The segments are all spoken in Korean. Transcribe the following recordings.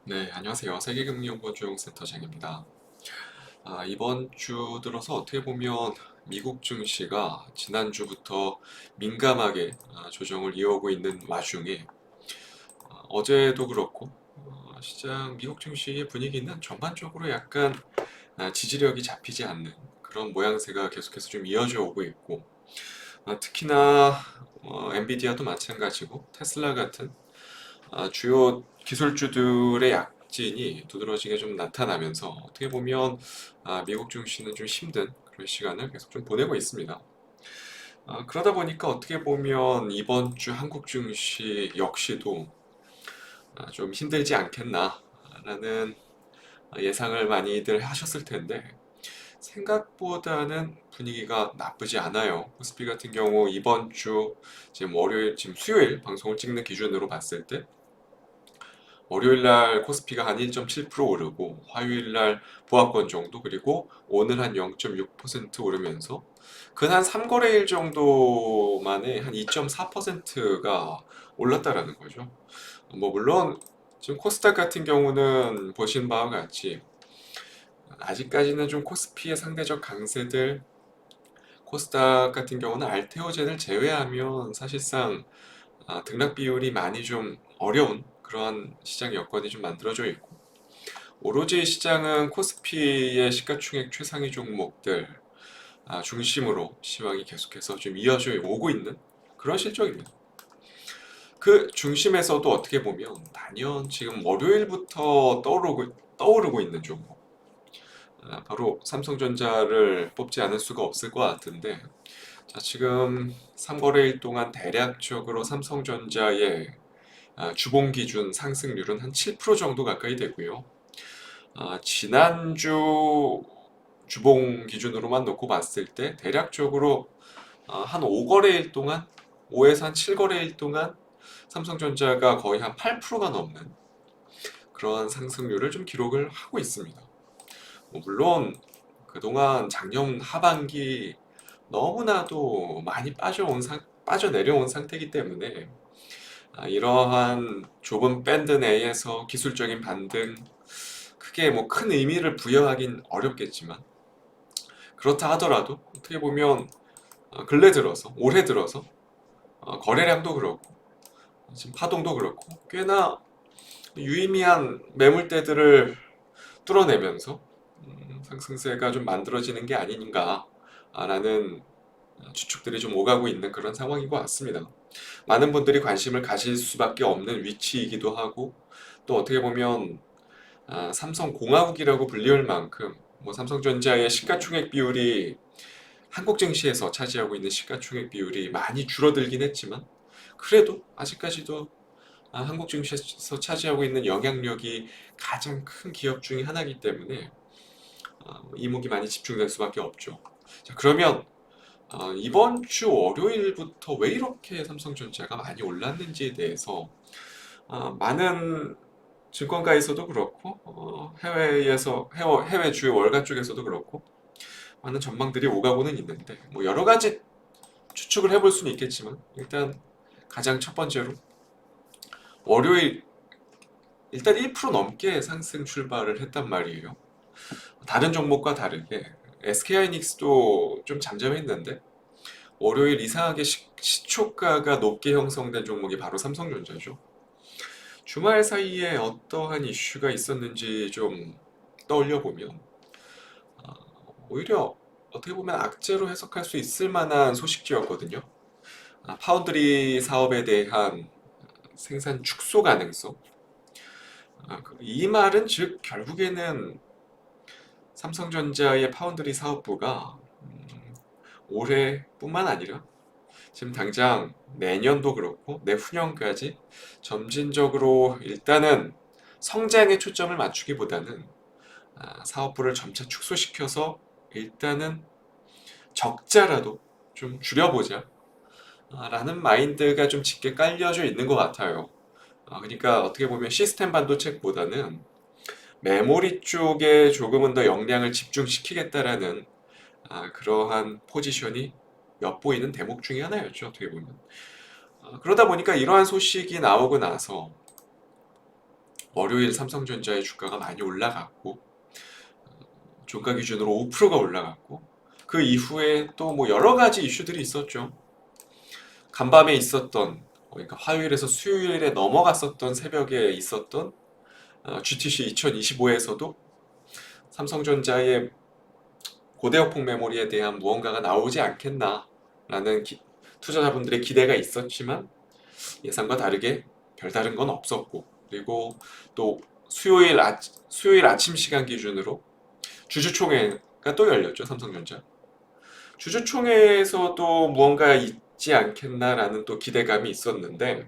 네, 안녕하세요. 세계금융연구원조용센터 장입니다. 이번 주 들어서 어떻게 보면 미국 증시가 지난주부터 민감하게 조정을 이어오고 있는 와중에 어제도 그렇고 시장 미국 증시의 분위기는 전반적으로 약간 지지력이 잡히지 않는 그런 모양새가 계속해서 좀 이어져 오고 있고 특히나 엔비디아도 마찬가지고 테슬라 같은 주요 기술주들의 약진이 두드러지게 좀 나타나면서 어떻게 보면 미국 증시는 좀 힘든 그런 시간을 계속 좀 보내고 있습니다. 그러다 보니까 어떻게 보면 이번 주 한국 증시 역시도 좀 힘들지 않겠나라는 예상을 많이들 하셨을 텐데 생각보다는 분위기가 나쁘지 않아요. 코스피 같은 경우 이번 주 지금 수요일 방송을 찍는 기준으로 봤을 때 월요일 날 코스피가 한 1.7% 오르고 화요일 날 보합권 정도 그리고 오늘 한 0.6% 오르면서 근 한 3거래일 정도 만에 한 2.4%가 올랐다라는 거죠. 뭐 물론 지금 코스닥 같은 경우는 보신 바와 같이 아직까지는 좀 코스피의 상대적 강세들 코스닥 같은 경우는 알테오젠을 제외하면 사실상 등락 비율이 많이 좀 어려운 그러한 시장 여건이 좀 만들어져 있고 오로지 시장은 코스피의 시가총액 최상위 종목들 중심으로 시황이 계속해서 좀 이어져 오고 있는 그런 실정입니다. 그 중심에서도 어떻게 보면 단연 지금 월요일부터 떠오르고 있는 종목 바로 삼성전자를 뽑지 않을 수가 없을 것 같은데 자, 지금 3거래일 동안 대략적으로 삼성전자의 주봉 기준 상승률은 한 7% 정도 가까이 되고요. 지난주 주봉 기준으로만 놓고 봤을 때 대략적으로 한 5거래일 동안 5에서 한 7거래일 동안 삼성전자가 거의 한 8%가 넘는 그런 상승률을 좀 기록을 하고 있습니다. 물론 그동안 작년 하반기 너무나도 많이 빠져내려온 상태이기 때문에 이러한 좁은 밴드 내에서 기술적인 반등 크게 뭐 큰 의미를 부여하긴 어렵겠지만 그렇다 하더라도 어떻게 보면 근래 들어서 올해 들어서 거래량도 그렇고 지금 파동도 그렇고 꽤나 유의미한 매물대들을 뚫어내면서 상승세가 좀 만들어지는 게 아닌가라는 추측들이 좀 오가고 있는 그런 상황인 것 같습니다. 많은 분들이 관심을 가질 수밖에 없는 위치이기도 하고 또 어떻게 보면 삼성공화국이라고 불리울 만큼 뭐 삼성전자의 시가총액 비율이 한국 증시에서 차지하고 있는 시가총액 비율이 많이 줄어들긴 했지만 그래도 아직까지도 한국 증시에서 차지하고 있는 영향력이 가장 큰 기업 중에 하나이기 때문에 이목이 많이 집중될 수밖에 없죠. 자, 그러면 이번 주 월요일부터 왜 이렇게 삼성전자가 많이 올랐는지에 대해서 많은 증권가에서도 그렇고 해외 주요 월가 쪽에서도 그렇고 많은 전망들이 오가고는 있는데 뭐 여러 가지 추측을 해볼 수는 있겠지만 일단 가장 첫 번째로 월요일 일단 1% 넘게 상승 출발을 했단 말이에요. 다른 종목과 다르게 SK하이닉스도 좀 잠잠했는데 월요일 이상하게 시초가가 높게 형성된 종목이 바로 삼성전자죠. 주말 사이에 어떠한 이슈가 있었는지 좀 떠올려 보면 오히려 어떻게 보면 악재로 해석할 수 있을 만한 소식지였거든요. 파운드리 사업에 대한 생산 축소 가능성. 이 말은 즉 결국에는 삼성전자의 파운드리 사업부가 올해뿐만 아니라 지금 당장 내년도 그렇고 내후년까지 점진적으로 일단은 성장에 초점을 맞추기보다는 사업부를 점차 축소시켜서 일단은 적자라도 좀 줄여보자 라는 마인드가 좀 짙게 깔려져 있는 것 같아요. 그러니까 어떻게 보면 시스템 반도체보다는 메모리 쪽에 조금은 더 역량을 집중시키겠다라는 그러한 포지션이 엿보이는 대목 중에 하나였죠. 어떻게 보면. 그러다 보니까 이러한 소식이 나오고 나서 월요일 삼성전자의 주가가 많이 올라갔고 종가 기준으로 5%가 올라갔고 그 이후에 또 뭐 여러 가지 이슈들이 있었죠. 간밤에 있었던 그러니까 화요일에서 수요일에 넘어갔었던 새벽에 있었던 GTC 2025에서도 삼성전자의 고대역폭 메모리에 대한 무언가가 나오지 않겠나라는 투자자분들의 기대가 있었지만 예상과 다르게 별다른 건 없었고 그리고 또 수요일 아침 시간 기준으로 주주총회가 또 열렸죠. 삼성전자 주주총회에서도 무언가 있지 않겠나라는 또 기대감이 있었는데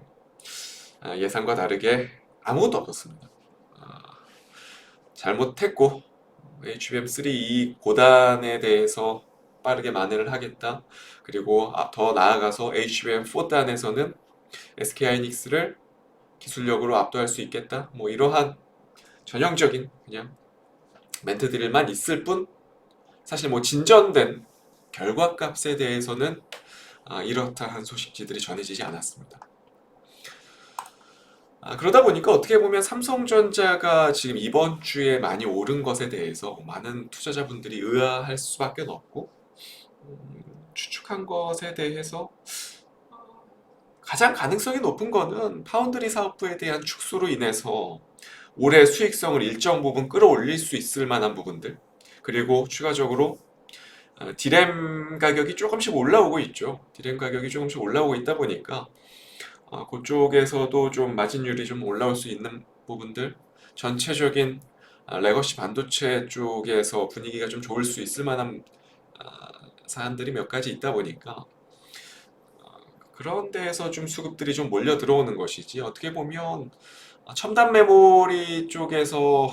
예상과 다르게 아무것도 없었습니다. 잘못했고 HBM3 이 고단에 대해서 빠르게 만회를 하겠다. 그리고 더 나아가서 HBM4단에서는 SK하이닉스를 기술력으로 압도할 수 있겠다. 뭐 이러한 전형적인 그냥 멘트들만 있을 뿐 사실 뭐 진전된 결과값에 대해서는 이렇다한 소식지들이 전해지지 않았습니다. 그러다 보니까 어떻게 보면 삼성전자가 지금 이번 주에 많이 오른 것에 대해서 많은 투자자분들이 의아할 수밖에 없고 추측한 것에 대해서 가장 가능성이 높은 거는 파운드리 사업부에 대한 축소로 인해서 올해 수익성을 일정 부분 끌어올릴 수 있을 만한 부분들 그리고 추가적으로 디램 가격이 조금씩 올라오고 있죠. 디램 가격이 조금씩 올라오고 있다 보니까 그쪽에서도 좀 마진율이 좀 올라올 수 있는 부분들 전체적인 레거시 반도체 쪽에서 분위기가 좀 좋을 수 있을 만한 사안들이 몇 가지 있다 보니까 그런 데에서 좀 수급들이 좀 몰려 들어오는 것이지 어떻게 보면 첨단 메모리 쪽에서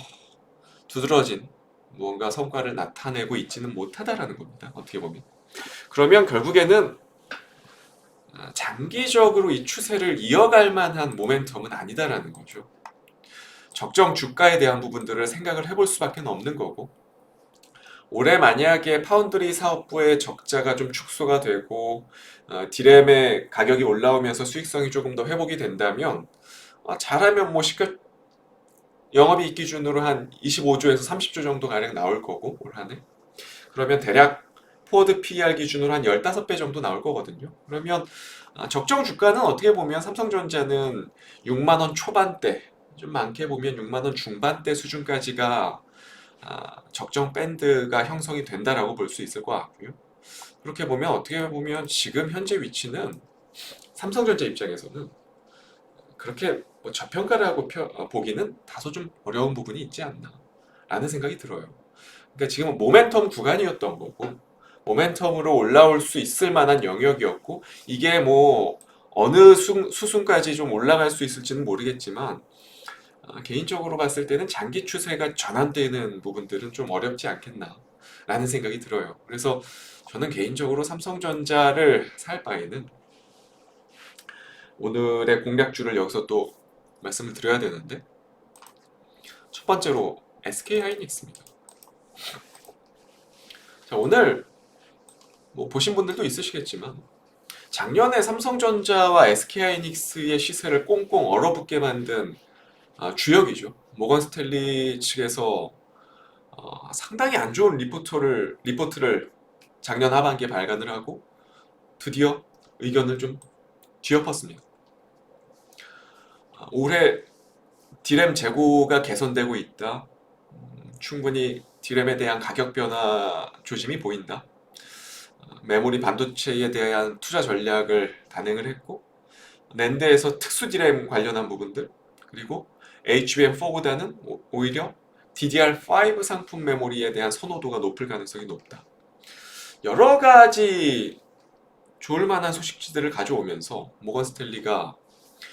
두드러진 무언가 성과를 나타내고 있지는 못하다라는 겁니다. 어떻게 보면 그러면 결국에는 장기적으로 이 추세를 이어갈 만한 모멘텀은 아니다라는 거죠. 적정 주가에 대한 부분들을 생각을 해볼 수밖에 없는 거고 올해 만약에 파운드리 사업부의 적자가 좀 축소가 되고 디램의 가격이 올라오면서 수익성이 조금 더 회복이 된다면 잘하면 뭐 영업이익 기준으로 한 25조에서 30조 정도 가량 나올 거고 올 한해 그러면 대략 포워드 PER 기준으로 한 15배 정도 나올 거거든요. 그러면 적정 주가는 어떻게 보면 삼성전자는 6만원 초반대 좀 많게 보면 6만원 중반대 수준까지가 적정 밴드가 형성이 된다라고 볼 수 있을 것 같고요. 그렇게 보면 어떻게 보면 지금 현재 위치는 삼성전자 입장에서는 그렇게 뭐 저평가라고 보기는 다소 좀 어려운 부분이 있지 않나 라는 생각이 들어요. 그러니까 지금은 모멘텀 구간이었던 거고 모멘텀으로 올라올 수 있을 만한 영역이었고 이게 뭐 어느 수순까지 좀 올라갈 수 있을지는 모르겠지만 개인적으로 봤을 때는 장기 추세가 전환되는 부분들은 좀 어렵지 않겠나 라는 생각이 들어요. 그래서 저는 개인적으로 삼성전자를 살 바에는 오늘의 공략주를 여기서 또 말씀을 드려야 되는데 첫 번째로 SK하이닉스입니다. 자, 오늘 뭐 보신 분들도 있으시겠지만 작년에 삼성전자와 SK하이닉스의 시세를 꽁꽁 얼어붙게 만든 주역이죠. 모건 스탠리 측에서 상당히 안 좋은 리포트를 작년 하반기에 발간을 하고 드디어 의견을 좀 뒤엎었습니다. 올해 디램 재고가 개선되고 있다. 충분히 디램에 대한 가격 변화 조짐이 보인다. 메모리 반도체에 대한 투자 전략을 단행을 했고 낸드에서 특수 디램 관련한 부분들 그리고 HBM4보다는 오히려 DDR5 상품 메모리에 대한 선호도가 높을 가능성이 높다. 여러 가지 좋을 만한 소식지들을 가져오면서 모건 스탠리가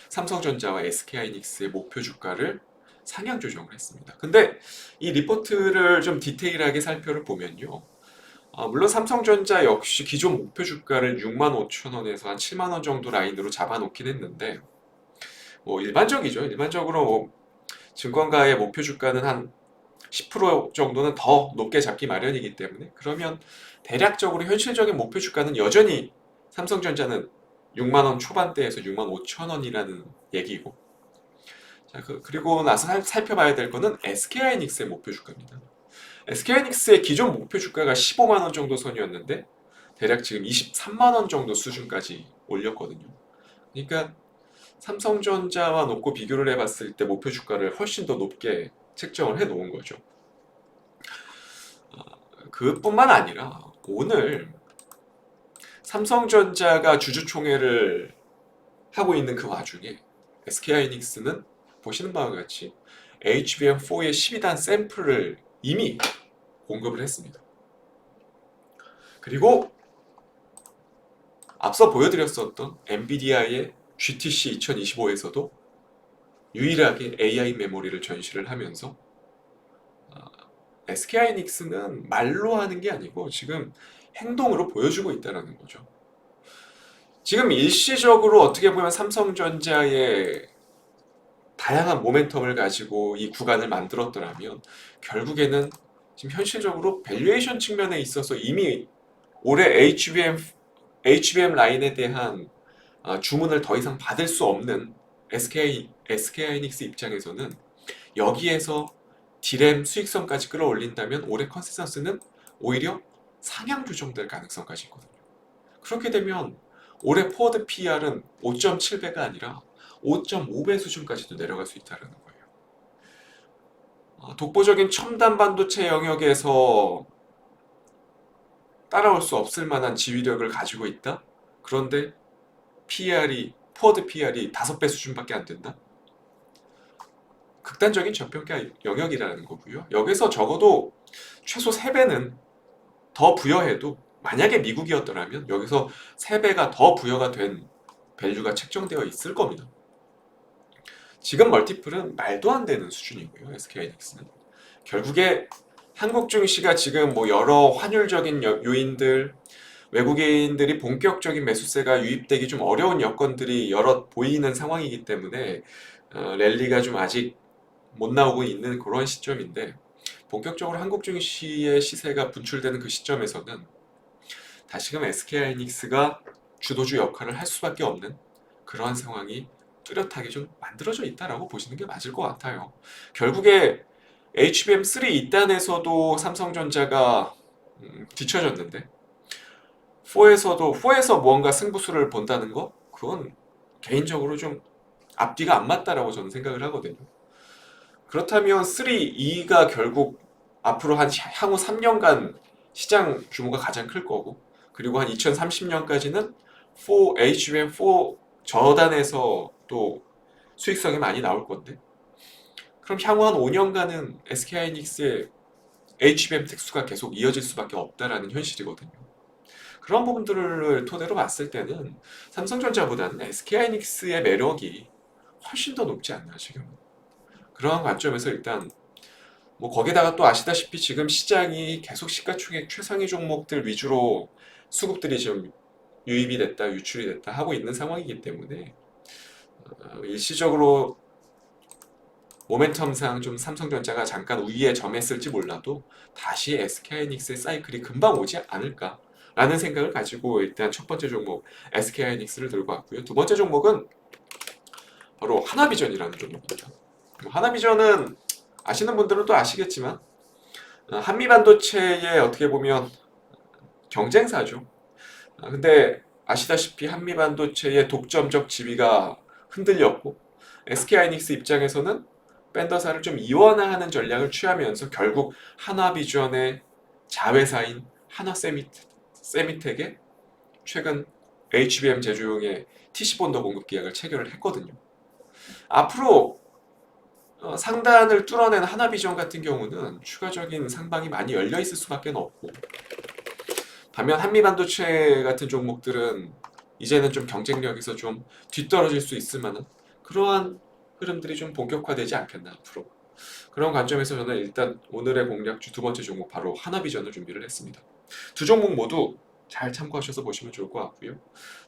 삼성전자와 SK하이닉스의 목표 주가를 상향 조정을 했습니다. 근데 이 리포트를 좀 디테일하게 살펴를 보면요. 물론 삼성전자 역시 기존 목표 주가를 65,000원에서 한 7만원 정도 라인으로 잡아놓긴 했는데 뭐 일반적이죠. 일반적으로 뭐 증권가의 목표 주가는 한 10% 정도는 더 높게 잡기 마련이기 때문에 그러면 대략적으로 현실적인 목표 주가는 여전히 삼성전자는 6만원 초반대에서 65,000원이라는 얘기고 자, 그리고 나서 살펴봐야 될 거는 SK하이닉스의 목표 주가입니다. SK하이닉스의 기존 목표 주가가 15만 원 정도 선이었는데 대략 지금 23만 원 정도 수준까지 올렸거든요. 그러니까 삼성전자와 놓고 비교를 해봤을 때 목표 주가를 훨씬 더 높게 책정을 해 놓은 거죠. 그뿐만 아니라 오늘 삼성전자가 주주총회를 하고 있는 그 와중에 SK하이닉스는 보시는 바와 같이 HBM4의 12단 샘플을 이미 공급을 했습니다. 그리고 앞서 보여드렸었던 엔비디아의 GTC 2025에서도 유일하게 AI 메모리를 전시를 하면서 SK하이닉스는 말로 하는 게 아니고 지금 행동으로 보여주고 있다는 거죠. 지금 일시적으로 어떻게 보면 삼성전자의 다양한 모멘텀을 가지고 이 구간을 만들었더라면 결국에는 지금 현실적으로 밸류에이션 측면에 있어서 이미 올해 HBM 라인에 대한 주문을 더 이상 받을 수 없는 SK하이닉스 입장에서는 여기에서 D램 수익성까지 끌어올린다면 올해 컨센서스는 오히려 상향 조정될 가능성까지 있거든요. 그렇게 되면 올해 포워드 PR은 5.7배가 아니라 5.5배 수준까지도 내려갈 수 있다는 거예요. 독보적인 첨단 반도체 영역에서 따라올 수 없을 만한 지휘력을 가지고 있다? 그런데 포워드 PR이 5배 수준밖에 안 된다? 극단적인 저평가 영역이라는 거고요. 여기서 적어도 최소 3배는 더 부여해도 만약에 미국이었더라면 여기서 3배가 더 부여가 된 밸류가 책정되어 있을 겁니다. 지금 멀티플은 말도 안 되는 수준이고요. SK하이닉스는 결국에 한국 증시가 지금 뭐 여러 환율적인 요인들, 외국인들이 본격적인 매수세가 유입되기 좀 어려운 여건들이 여러 보이는 상황이기 때문에 랠리가 좀 아직 못 나오고 있는 그런 시점인데 본격적으로 한국 증시의 시세가 분출되는 그 시점에서는 다시금 SK하이닉스가 주도주 역할을 할 수밖에 없는 그러한 상황이 뚜렷하게 좀 만들어져 있다라고 보시는 게 맞을 것 같아요. 결국에 HBM3 2단에서도 삼성전자가 뒤처졌는데 4에서 무언가 승부수를 본다는 거? 그건 개인적으로 좀 앞뒤가 안 맞다라고 저는 생각을 하거든요. 그렇다면 3, 2가 결국 앞으로 향후 3년간 시장 규모가 가장 클 거고 그리고 한 2030년까지는 HBM4 저단에서 또 수익성이 많이 나올 건데 그럼 향후 한 5년간은 SK하이닉스의 HBM 특수가 계속 이어질 수밖에 없다라는 현실이거든요. 그런 부분들을 토대로 봤을 때는 삼성전자보다는 SK하이닉스의 매력이 훨씬 더 높지 않나 지금은. 그러한 관점에서 일단 뭐 거기다가 또 아시다시피 지금 시장이 계속 시가총액 최상위 종목들 위주로 수급들이 지금 유입이 됐다 유출이 됐다 하고 있는 상황이기 때문에 일시적으로 모멘텀상 좀 삼성전자가 잠깐 우위에 점했을지 몰라도 다시 SK하이닉스의 사이클이 금방 오지 않을까 라는 생각을 가지고 일단 첫 번째 종목 SK하이닉스를 들고 왔고요. 두 번째 종목은 바로 하나비전이라는 종목입니다. 하나비전은 아시는 분들은 또 아시겠지만 한미반도체의 어떻게 보면 경쟁사죠. 근데 아시다시피 한미반도체의 독점적 지위가 흔들렸고 SK하이닉스 입장에서는 밴더사를 좀 이원화하는 전략을 취하면서 결국 하나비전의 자회사인 하나세미텍에 최근 HBM 제조용의 TC본더 공급 계약을 체결을 했거든요. 앞으로 상단을 뚫어낸 하나비전 같은 경우는 추가적인 상방이 많이 열려 있을 수밖에 없고 반면 한미반도체 같은 종목들은 이제는 좀 경쟁력에서 좀 뒤떨어질 수 있을 만한 그러한 흐름들이 좀 본격화되지 않겠나 앞으로. 그런 관점에서 저는 일단 오늘의 공략주 두 번째 종목 바로 하나비전을 준비를 했습니다. 두 종목 모두 잘 참고하셔서 보시면 좋을 것 같고요.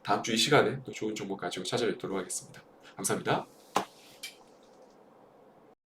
다음 주 이 시간에 또 좋은 종목 가지고 찾아뵙도록 하겠습니다. 감사합니다.